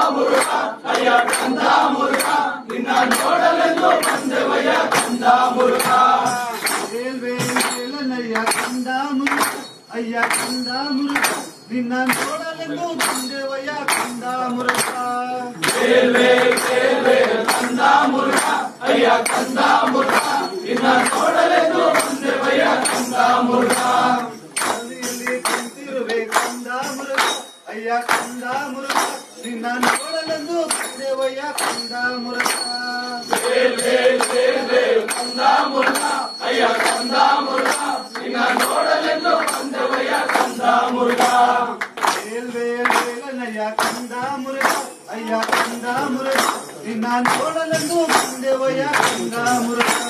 ಮುರುಘ ಅಯ್ಯ ಕಂದ ಮುರುಘ ನಿನ್ನ ನೋಡಲೆಂದು ಬಂದೆವಯ್ಯ ಕಂದ ಮುರುಘ ವೇಲನಯ್ಯ ಕಂದ ಮುರುಘ ಅಯ್ಯ ಕಂದ ಮುರುಘ ನಿನ್ನ ನೋಡಲೆಂದು ಬಂದೆವಯ್ಯ ಕಂದ ಮುರುಘ ಕಂದ ಮುರುಘ ಅಯ್ಯ ಕಂದ ಮುರುಘ ನಿನ್ನ ನೋಡಲೆಂದು ಬಂದೆವಯ್ಯ ಕಂದ ಮುರುಘ ಕುಂತಿರುವೆ ಕಂದ ಮುರುಘ ಅಯ್ಯ ಕಂದ ಮುರುಘ ನಿನ್ನ ನೋಡಲೆಂದು ಬಂದೆವಯ್ಯ ಕಂದ ಮುರುಘ ಕಂದ ಮುರುಘ ಅಯ್ಯ ಕಂದ ಮುರುಘ ನಿನ್ನ ನೋಡಲೆಂದು ಬಂದೆವಯ್ಯ ಕಂದ ಮುರುಘ ವೇಲನಯ್ಯ ಕಂದ ಮುರುಘ ಅಯ್ಯ ಕಂದ ಮುರುಘ ನಿನ್ನ ನೋಡಲೆಂದು ಬಂದೆವಯ್ಯ ಕಂದ ಮುರುಘ